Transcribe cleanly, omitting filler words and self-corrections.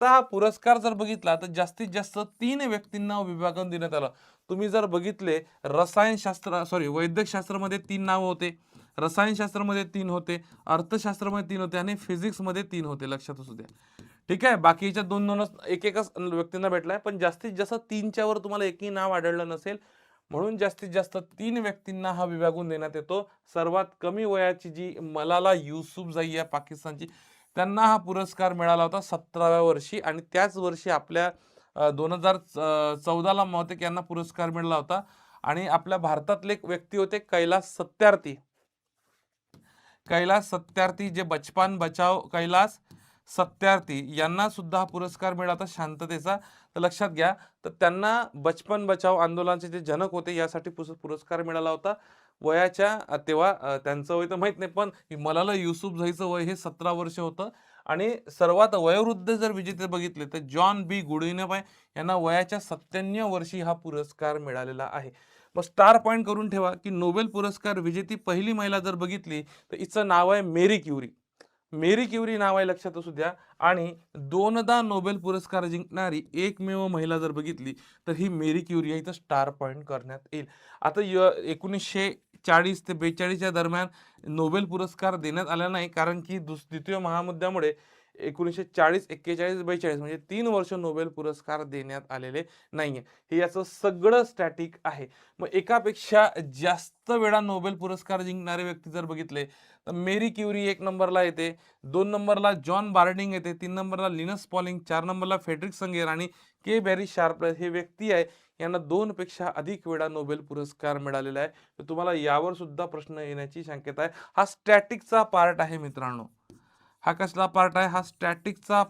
आता हा पुरस्कार जर बघितला तर जास्तीत जास्त 3 व्यक्तींना विभागून देण्यात आलं. तुम्ही जर बघितले वैद्यकशास्त्रामध्ये 3 नाव होते, रसायनशास्त्रामध्ये 3 होते, अर्थशास्त्रामध्ये 3 होते आणि फिजिक्समध्ये 3 होते. लक्षात असू द्या. ठीक आहे. बाकीच्या 2-2च एक-एकच व्यक्तींना भेटलाय. पण जास्तीत जास्त 3च्या वर तुम्हाला एकही नाव आढळलं नसेल. म्हणून जास्तीत जास्त 3 व्यक्तींना हा विभागून देण्यात येतो. सर्वात कमी वयाची जी मलाला युसूफजाई आहे पाकिस्तानची, त्यांना हा पुरस्कार मिळाला होता 17व्या वर्षी आणि त्याच वर्षी आपल्या 2014 ला बहुतेक यांना पुरस्कार मिळाला होता आणि आपल्या भारतातले एक व्यक्ती होते कैलास सत्यार्थी. कैलास सत्यार्थी जे बचपन बचाव कैलास सत्यार्थी यांना सुद्धा हा पुरस्कार मिळाला होता शांततेचा. तर लक्षात घ्या, तर त्यांना बचपन बचाव आंदोलनाचे जे जनक होते यासाठी पुरस्कार मिळाला होता. तेव्हा त्यांचं वय तर माहित नाही, पण मलाला युसूफझईचं वय हे 17 वर्ष होतं आणि सर्वात वयोवृद्ध जर विजेते बघितले तर जॉन बी गुडइनफ यांना वयाच्या 97 वर्षी हा पुरस्कार मिळालेला आहे. मग स्टार पॉइंट करून ठेवा की नोबेल पुरस्कार विजेती पहिली महिला जर बघितली तर हिचं नाव आहे मेरी क्युरी. मेरी क्युरी नाव आहे, लक्षात असू द्या. आणि 2दा नोबेल पुरस्कार जिंकणारी एकमेव महिला जर बघितली तर ही मेरी क्युरी आहे. इथं स्टार पॉइंट करण्यात येईल. आता 1940 ते 42 दरम्यान नोबेल पुरस्कार देण्यात आला नाही, कारण की द्वितीय महायुद्धामुळे 1940, 41, 42 म्हणजे 3 वर्ष नोबेल पुरस्कार देण्यात आलेले नाहीये. हे याचं सगळं स्टॅटिक आहे. मग एकापेक्षा जास्त वेळा नोबेल पुरस्कार जिंकणारे व्यक्ती जर बघितले तर मेरी क्युरी 1 नंबरला येते, 2 नंबरला जॉन बार्डिंग येते, 3 नंबरला लिनस पॉलिंग, 4 नंबरला फेड्रिक संगेर आणि के बॅरी शार्प हे व्यक्ती आहे. यांना 2 पेक्षा अधिक वेळा नोबेल पुरस्कार मिळालेला आहे. तर तुम्हाला यावर सुद्धा प्रश्न येण्याची शक्यता आहे. हा स्टॅटिकचा पार्ट आहे मित्रांनो. हा कसला पार्ट आहे? हा स्टॅटिकचा